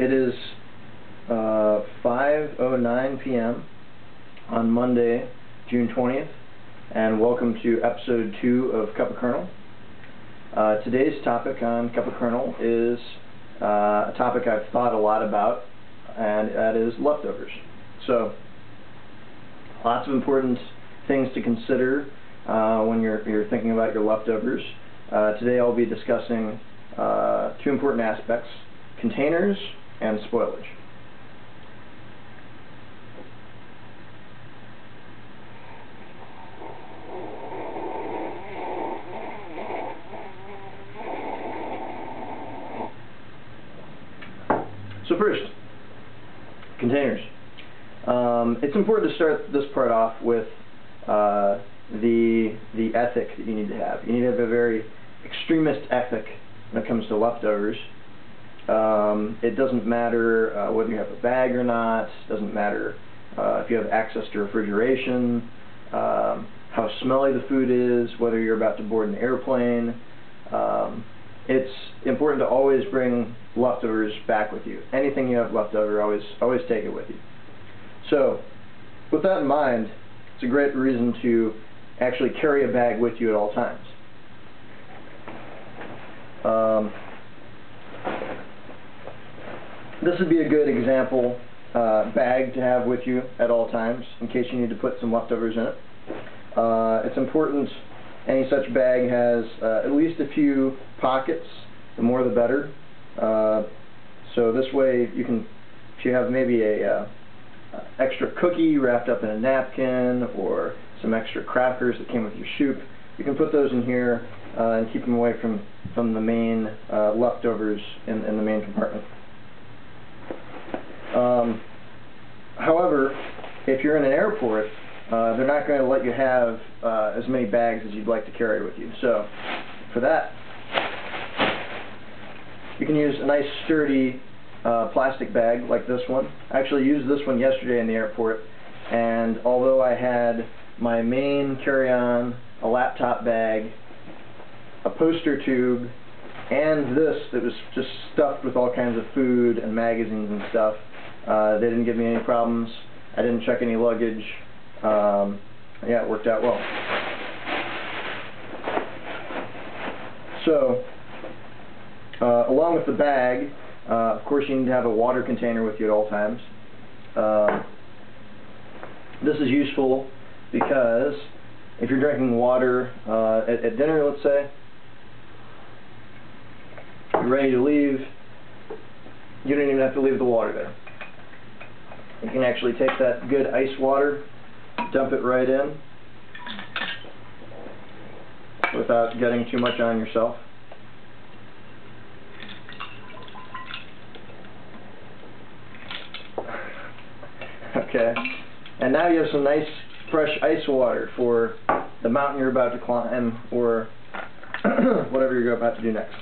It is 5:09 p.m. on Monday, June 20th, and welcome to episode 2 of Cuppa Kernel. Today's topic on Cuppa Kernel is a topic I've thought a lot about, and that is leftovers. So, lots of important things to consider when you're thinking about your leftovers. Today I'll be discussing two important aspects: containers and spoilage. So first, containers. It's important to start this part off with the ethic that you need to have. You need to have a very extremist ethic when it comes to leftovers. It doesn't matter whether you have a bag or not. It doesn't matter if you have access to refrigeration, how smelly the food is, whether you're about to board an airplane. It's important to always bring leftovers back with you. Anything you have left over, always take it with you. So, with that in mind, it's a great reason to actually carry a bag with you at all times. This would be a good example bag to have with you at all times in case you need to put some leftovers in it. It's important any such bag has at least a few pockets. The more the better. So this way you can, if you have maybe a extra cookie wrapped up in a napkin or some extra crackers that came with your soup, you can put those in here and keep them away from the main leftovers in the main compartment. However, if you're in an airport, they're not going to let you have as many bags as you'd like to carry with you. So for that, you can use a nice sturdy plastic bag like this one. I actually used this one yesterday in the airport, and although I had my main carry-on, a laptop bag, a poster tube, and this that was just stuffed with all kinds of food and magazines and stuff, they didn't give me any problems. I didn't check any luggage. Yeah, it worked out well. So, along with the bag, of course you need to have a water container with you at all times. This is useful because if you're drinking water at dinner, let's say, you're ready to leave, you don't even have to leave the water there. You can actually take that good ice water, dump it right in without getting too much on yourself. Okay, and now you have some nice fresh ice water for the mountain you're about to climb or whatever you're about to do next.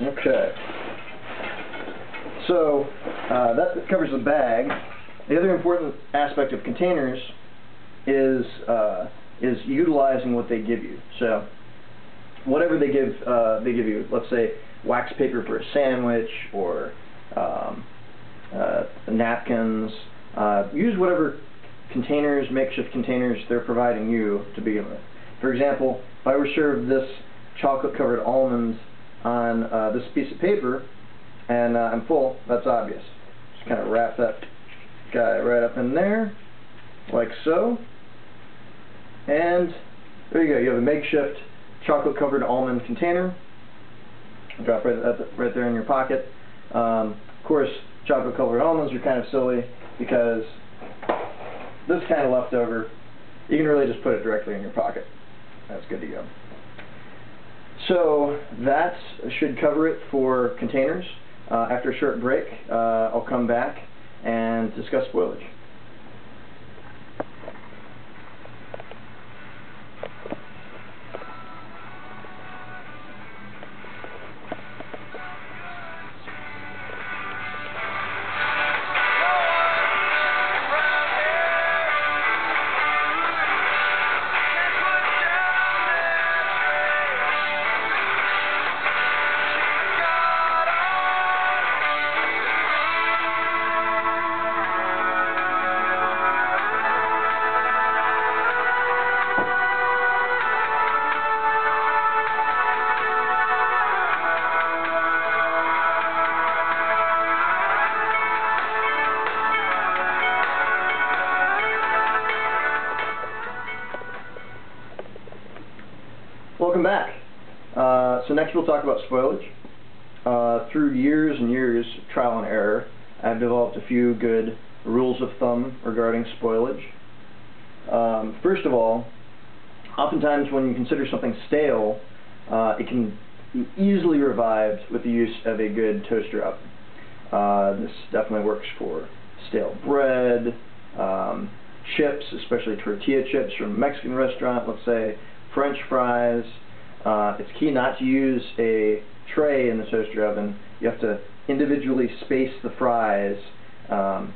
Okay, so that covers the bag. The other important aspect of containers is utilizing what they give you. So whatever they give you, let's say wax paper for a sandwich or napkins, use whatever containers, makeshift containers they're providing you to begin with. For example, if I were served this chocolate covered almond on this piece of paper and I'm full, that's obvious. Just kind of wrap that guy right up in there, like so, and there you go. You have a makeshift chocolate covered almond container. Drop right there in your pocket. Of course, chocolate covered almonds are kind of silly because this kind of leftover, you can really just put it directly in your pocket. That's good to go. So that should cover it for containers. After a short break, I'll come back and discuss spoilage. So next we'll talk about spoilage. Through years and years of trial and error, I've developed a few good rules of thumb regarding spoilage. First of all, oftentimes when you consider something stale, it can be easily revived with the use of a good toaster oven. This definitely works for stale bread, chips, especially tortilla chips from a Mexican restaurant, let's say French fries. It's key not to use a tray in the toaster oven. You have to individually space the fries, and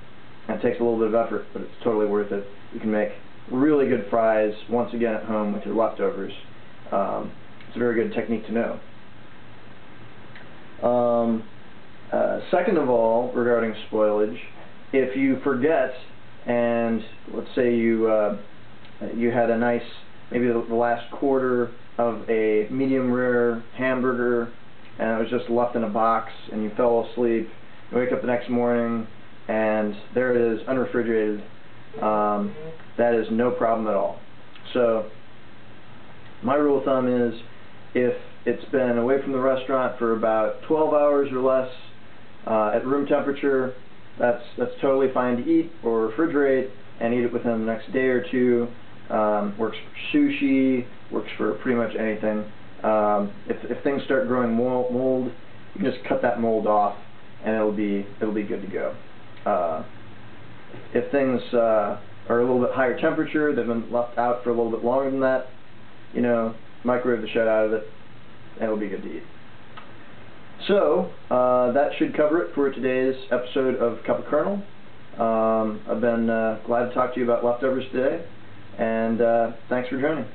it takes a little bit of effort, but it's totally worth it. You can make really good fries once again at home with your leftovers. It's a very good technique to know. Second of all, regarding spoilage, if you forget, and let's say you had a nice, maybe the last quarter of a medium rare hamburger, and it was just left in a box, and you fell asleep, you wake up the next morning, and there it is, unrefrigerated. That is no problem at all. So my rule of thumb is, if it's been away from the restaurant for about 12 hours or less at room temperature, that's totally fine to eat or refrigerate and eat it within the next day or two. Works for sushi, works for pretty much anything. If things start growing mold, you can just cut that mold off and it'll be good to go. If things are a little bit higher temperature, they've been left out for a little bit longer than that, you know, microwave the shit out of it, and it'll be good to eat. So, that should cover it for today's episode of Cuppa Kernel. I've been glad to talk to you about leftovers today, and thanks for joining.